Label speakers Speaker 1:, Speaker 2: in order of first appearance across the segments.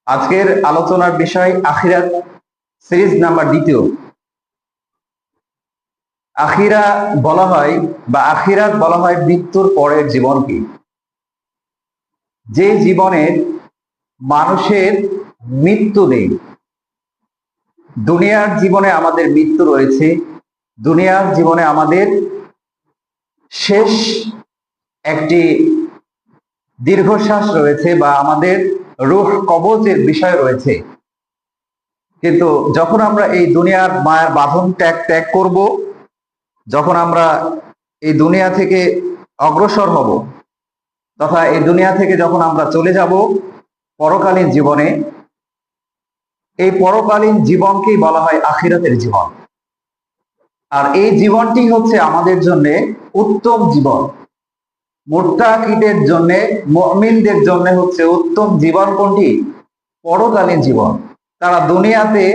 Speaker 1: আজকের আলোচনার বিষয় আখিরাত সিরিজ নাম্বার দ্বিতীয়। আখিরাত বলা হয় মৃত্যুর পরের জীবনকে, যে জীবনের মানুষের মৃত্যু নেই। দুনিয়ার জীবনে আমাদের মৃত্যু রয়েছে, দুনিয়ার জীবনে আমাদের শেষ একটি দীর্ঘশ্বাস রয়েছে বা আমাদের রূহ কবজের বিষয় রয়েছে। কিন্তু যখন আমরা এই দুনিয়ার মায়ার বাঁধন ত্যাগ করব, যখন আমরা এই দুনিয়া থেকে অগ্রসর হব, তথা এই দুনিয়া থেকে যখন আমরা চলে যাব পরকালীন জীবনে, এই পরকালীন জীবনকেই বলা হয় আখিরাতের জীবন। আর এই জীবনটি হচ্ছে আমাদের জন্য উত্তম জীবন। মুত্তাকিদের জন্য, মুমিনদের জন্য হচ্ছে উত্তম জীবন কোনটি? পরকালীন জীবন। তারা দুনিয়াতে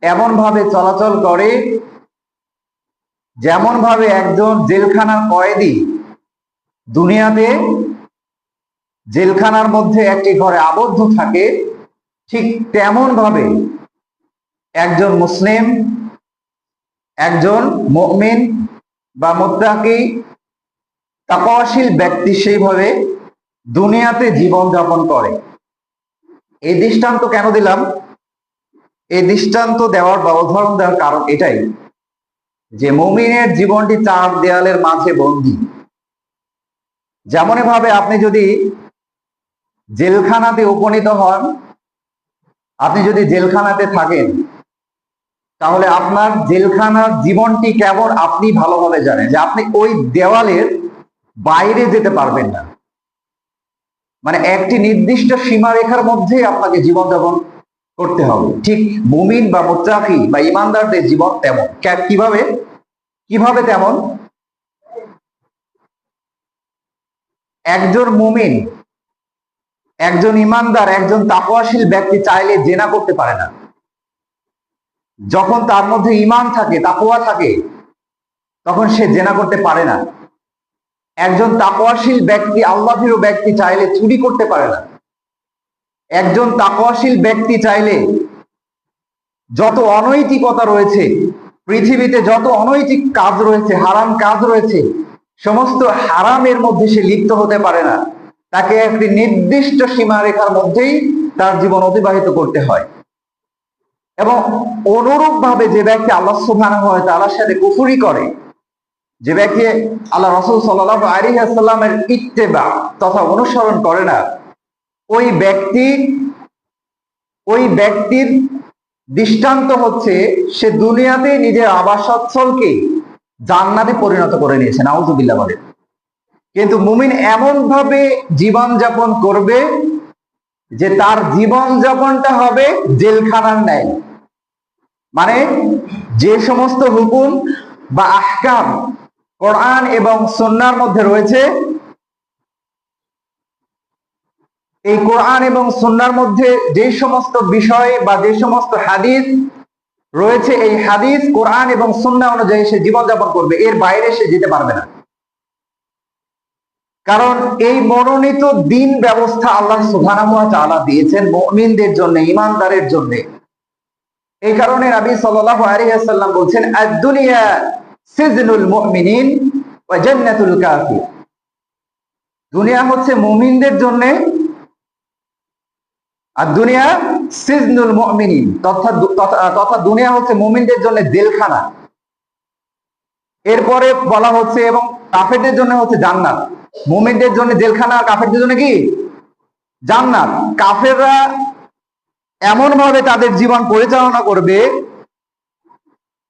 Speaker 1: এমন ভাবে চলাচল করে যেমন ভাবে একজন জেলখানার কয়েদি দুনিয়াতে জেলখানার মধ্যে একটি ঘরে আবদ্ধ থাকে, ঠিক তেমন ভাবে একজন মুসলিম, একজন মুমিন বা মুত্তাকি তাকওয়াশীল ব্যক্তি সেইভাবে দুনিয়াতে জীবন যাপন করে। এই দৃষ্টান্ত কেন দিলাম? এই দৃষ্টান্ত দেওয়ার বা উদাহরণ দেওয়ার কারণ এটাই যে মুমিনের জীবনটি চার দেয়ালের মাঝে বন্দী। যেমন ভাবে আপনি যদি জেলখানাতে উপনীত হন, আপনি যদি জেলখানাতে থাকেন, তাহলে আপনার জেলখানার জীবনটি কেমন আপনি ভালোভাবে জানেন, যে আপনি ওই দেওয়ালের বাইরে যেতে পারবেন না। মানে একটি নির্দিষ্ট সীমারেখার মধ্যেই আপনাকে জীবনযাপন করতে হবে। ঠিক মুমিন বা মুত্তাকি বা ইমানদারদের জীবন তেমন। কিভাবে তেমন? একজন মুমিন, একজন ইমানদার, একজন তাকওয়াশীল ব্যক্তি চাইলে জেনা করতে পারে না। যখন তার মধ্যে ঈমান থাকে, তাকওয়া থাকে, তখন সে জেনা করতে পারে না। একজন তাকওয়াশীল ব্যক্তি, আল্লাহভীরু ব্যক্তি চাইলে চুরি করতে পারে না। একজন তাকওয়াশীল ব্যক্তি চাইলে যত অনৈতিকতা রয়েছে পৃথিবীতে, যত অনৈতিক কাজ রয়েছে, হারাম কাজ রয়েছে, সমস্ত হারামের মধ্যে সে লিপ্ত হতে পারে না। তাকে একটি নির্দিষ্ট সীমারেখার মধ্যেই তার জীবন অতিবাহিত করতে হয়। এবং অনুরূপ ভাবে যে ব্যক্তি আল্লাহ সুবহানাহু ওয়া তাআলার সাথে কুফরি করে, যে ব্যক্তি আল্লাহ রাসূল সাল্লাল্লাহু আলাইহি ওয়াসাল্লামের ইত্তেবা তথা অনুসরণ করে না, ওই ব্যক্তির দৃষ্টান্ত হচ্ছে সে দুনিয়াতে নিজের আবাসস্থলকে জান্নাতে পরিণত করে নিয়েছে, নাউযুবিল্লাহ বলে। কিন্তু মুমিন এমন ভাবে জীবন যাপন করবে যে তার জীবন যাপনটা হবে জেলখানার ন্যায়। মানে যে সমস্ত হুকুম বা আহকাম কোরআন এবং সুন্নাহর মধ্যে রয়েছে, এই কোরআন এবং সুন্নাহর মধ্যে যে সমস্ত বিষয় বা যে সমস্ত হাদিস রয়েছে, এই হাদিস কোরআন এবং সুন্নাহ অনুযায়ী সে জীবনযাপন করবে, এর বাইরে সে যেতে পারবে না। কারণ এই মনোনীত দিন ব্যবস্থা আল্লাহ সুবহানাহু ওয়া তাআলা দিয়েছেন মুমিনদের জন্য, ঈমানদারের জন্য। এই কারণে নবী সাল্লাল্লাহু আলাইহি ওয়াসাল্লাম বলছেন, আদ-দুনিয়া সিজনুল মুমিনিন ওয়া জান্নাতুল কাফির। দুনিয়া হচ্ছে মুমিনদের জন্য, আর দুনিয়া সিজনুল মুমিনিন তথা দুনিয়া হচ্ছে মুমিনদের জন্য জেলখানা। এরপরে বলা হচ্ছে এবং কাফেরদের জন্য হচ্ছে জান্নাত। মুমিনদের জন্য জেলখানা, আর কাফেরদের জন্য কি? জান্নাত। কাফেররা এমন ভাবে তাদের জীবন পরিচালনা করবে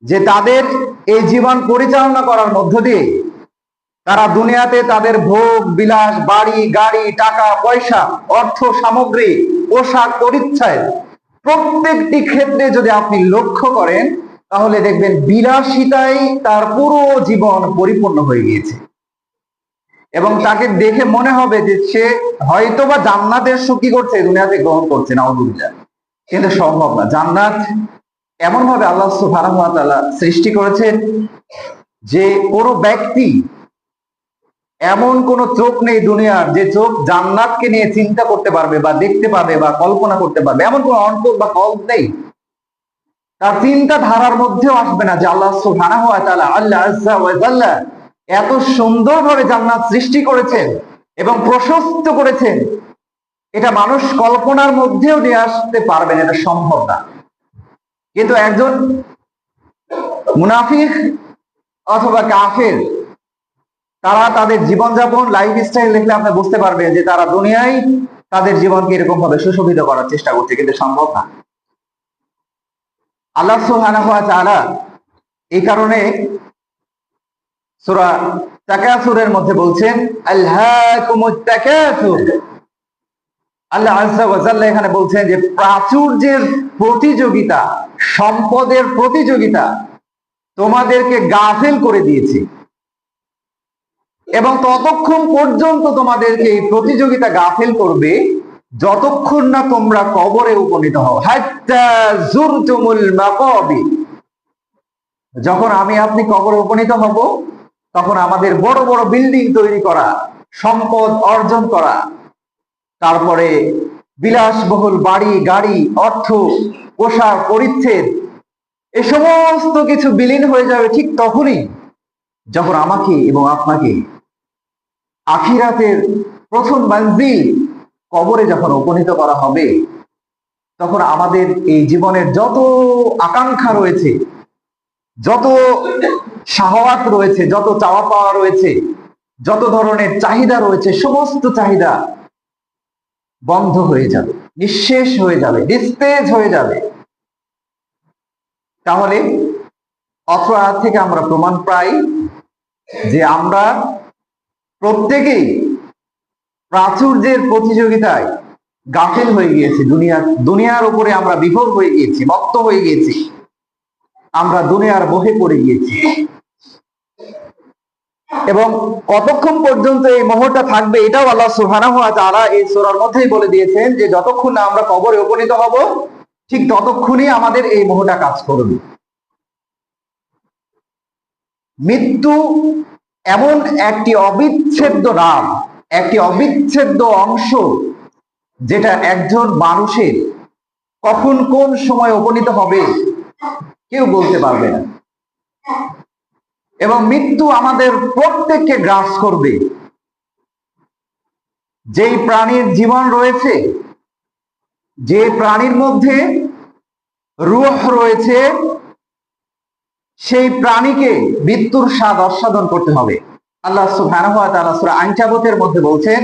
Speaker 1: যে তাদের এই জীবন পরিচালনা করার মধ্য দিয়ে তারা দুনিয়াতে তাদের ভোগ বিলাস, বাড়ি গাড়ি, টাকা পয়সা, অর্থ সামগ্রী, পোশাক পরিচ্ছদ, প্রত্যেকটি ক্ষেত্রে যদি আপনি লক্ষ্য করেন, তাহলে দেখবেন বিলাসিতাই তার পুরো জীবন পরিপূর্ণ হয়ে গিয়েছে। এবং তাকে দেখে মনে হবে যে সে হয়তোবা জান্নাতের সুখী করছে, দুনিয়াতে গ্রহণ করছে, নাউযুবিল্লাহ। কিন্তু সম্ভব না। জান্নাত এমন ভাবে আল্লাহ সুবহানাহু ওয়া তাআলা সৃষ্টি করেছেন যে কোনো ব্যক্তি এমন কোন চোখ নেই দুনিয়ার যে চোখ জান্নাতকে নিয়ে চিন্তা করতে পারবে বা দেখতে পাবে বা কল্পনা করতে পারবে, এমন কোন অন্তর বা কল্প নেই। তার চিন্তা ধারার মধ্যেও আসবে না যে আল্লাহ সুবহানাহু ওয়া তাআলা, আল্লাহ আযজা ওয়া জাল্লা এত সুন্দরভাবে জান্নাত সৃষ্টি করেছেন এবং প্রশস্ত করেছেন, এটা মানুষ কল্পনার মধ্যেও নিয়ে আসতে পারবে না, এটা সম্ভব না। কিন্তু একজন মুনাফিক অথবা কাফের, তারা তাদের জীবনযাপন লাইফ স্টাইল দেখলে আপনি বুঝতে পারবেন যে তারা দুনিয়ায় তাদের জীবনকে এরকম ভাবে সুশোভিত করার চেষ্টা করছে, কিন্তু সম্ভব না। আল্লাহ সুবহানাহু ওয়া তাআলা এই কারণে সূরা তাকাসুরের মধ্যে বলছেন আলহাকুমুত তাকাসুর। আল্লাহ আযজা ওয়া জাল্লা এখানে বলছেন যে প্রাচুর্যের প্রতিযোগিতা, সম্পদের প্রতিযোগিতা তোমাদেরকে গাফেল করে দিয়েছে, এবং ততক্ষণ পর্যন্ত তোমাদেরকে এই প্রতিযোগিতা গাফেল করবে যতক্ষণ না তোমরা কবরে উপনীত হও। হাত্তা যুরতুমুল মাকাবির, যখন আমি আপনি কবরে উপনীত হব তখন আমাদের বড় বড় বিল্ডিং তৈরি করা, সম্পদ অর্জন করা, তারপরে বিলাসবহুল বাড়ি গাড়ি, অর্থ, পোশাক পরিচ্ছদ, এই সমস্ত কিছু বিলীন হয়ে যাবে ঠিক তখনই যখন আমাকে এবং আপনাকে আখিরাতের প্রথম মঞ্জিল কবরে যখন উপনীত করা হবে, তখন আমাদের এই জীবনের যত আকাঙ্ক্ষা রয়েছে, যত শাহওয়াত রয়েছে, যত চাওয়া পাওয়া রয়েছে, যত ধরনের চাহিদা রয়েছে, সমস্ত চাহিদা বন্ধ হয়ে যাবে, নিঃশেষ হয়ে যাবে, নিস্তেজ হয়ে যাবে। তাহলে অত্র আয়াত থেকে আমরা প্রমাণ পাই যে আমরা প্রত্যেকেই প্রাচুর্যের প্রতিযোগিতায় গাফিল হয়ে গিয়েছি, দুনিয়ার উপরে আমরা বিভোর হয়ে গিয়েছি, মত্ত হয়ে গিয়েছি, আমরা দুনিয়ার মোহে পড়ে গিয়েছি। এবং কতক্ষণ পর্যন্ত এই মোহটা থাকবে এটাও আল্লাহ সুবহানাহু ওয়া তাআলা এই সূরার মধ্যেই বলে দিয়েছেন যে যতক্ষণ না আমরা কবরে উপনীত হব ঠিক ততক্ষণই আমাদের এই মোহটা কাজ করবে। মৃত্যু এমন একটি অবিচ্ছেদ্য নাম, একটি অবিচ্ছেদ্য অংশ, যেটা একজন মানুষের কখন কোন সময় উপনীত হবে কেউ বলতে পারবে না। এবং মৃত্যু আমাদের প্রত্যেককে গ্রাস করবে। যেই প্রাণীর জীবন রয়েছে, যে প্রাণীর মধ্যে রূহ রয়েছে, সেই প্রাণীকে মৃত্যুর স্বাদ আস্বাদন করতে হবে। আল্লাহ সুবহানাহু ওয়া তাআলা সূরা আনকাবুতের মধ্যে বলছেন,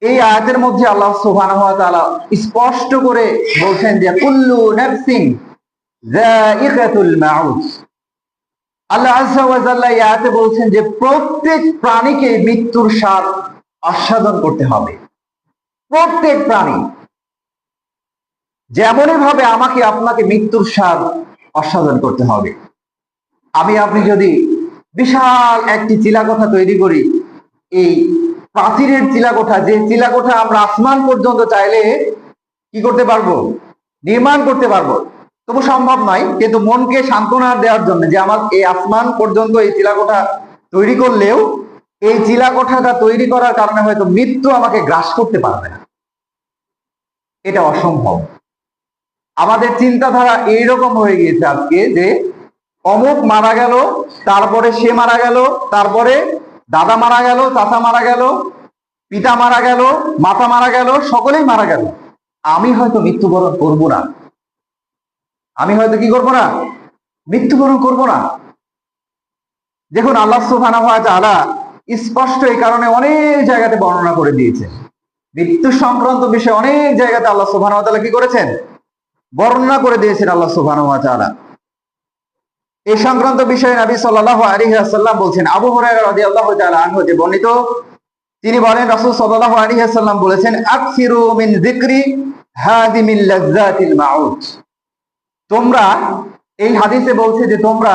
Speaker 1: এই আয়াতের মধ্যে আল্লাহ সুবহানাহু ওয়া তাআলা স্পষ্ট করে বলছেন যে কুল্লু নাফসিন যায়িকাতুল মাউত। আল্লাহ আযজা ওয়া জাল্লা এই আয়াতে বলছেন যে প্রত্যেক প্রাণীকে মৃত্যুর স্বাদ আস্বাদন করতে হবে। প্রত্যেক প্রাণী যেমনই ভাবে আমাকে আপনাকে মৃত্যুর স্বাদ আস্বাদন করতে হবে। আমি আপনি যদি বিশাল একটি চিলাকোঠা তৈরি করি, এই প্রাচীরের চিলাকোঠা, যে চিলাকোঠা আমরা আসমান পর্যন্ত চাইলে কি করতে পারবো, নির্মাণ করতে পারবো, তবু সম্ভব নয়। কিন্তু মনকে সান্ত্বনা দেওয়ার জন্য যে আমার এই আসমান পর্যন্ত এই চিলাকোঠা তৈরি করলেও এই চিলাকোঠাটা তৈরি করার কারণে হয়তো মৃত্যু আমাকে গ্রাস করতে পারবে না, এটা অসম্ভব। আমাদের চিন্তাধারা এইরকম হয়ে গিয়েছে আজকে যে অমুক মারা গেল, তারপরে সে মারা গেল, তারপরে দাদা মারা গেল, চাচা মারা গেল, পিতা মারা গেল, মাতা মারা গেল, সকলেই মারা গেল, আমি হয়তো মৃত্যুবরণ করব না, আমি হয়তো কি করব না, মৃত্যুবরণ করব না। দেখুন আল্লাহ সুবহানাহু ওয়া তাআলা স্পষ্ট এই কারণে অনেক জায়গাতে বর্ণনা করে দিয়েছেন। মৃত্যু সংক্রান্ত বিষয়ে অনেক জায়গাতে আল্লাহ সুবহানাহু ওয়া তাআলা কি করেছেন, বর্ণনা করে দিয়েছেন আল্লাহ সুবহানাহু ওয়া তাআলা। এই সংক্রান্ত বিষয়ে নবী সাল্লাল্লাহু আলাইহি ওয়াসাল্লাম বলছেন, আবু হুরায়রা রাদিয়াল্লাহু তাআলা আনহু হতে বর্ণিত, তিনি বলেন রাসূল সাল্লাল্লাহু আলাইহি ওয়াসাল্লাম বলেছেন, আকসিরু মিন যিকরি হাদিমিল লাযযাতিল মাউত। তোমরা, এই হাদিসে বলছে যে তোমরা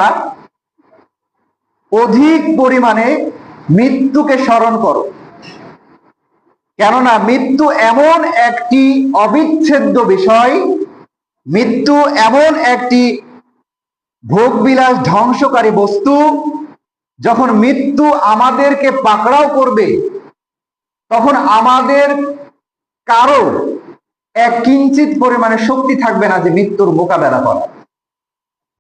Speaker 1: অধিক পরিমাণে মৃত্যুকে স্মরণ করো, কেননা মৃত্যু এমন একটি অবিচ্ছেদ্য বিষয়, মৃত্যু এমন একটি ভোগবিলাস ধ্বংসকারী বস্তু যখন মৃত্যু আমাদেরকে পাকড়াও করবে, তখন আমাদের কারো এক কিঞ্চিত পরিমাণে শক্তি থাকবে না যে মৃত্যুর মোকাবেলা করা।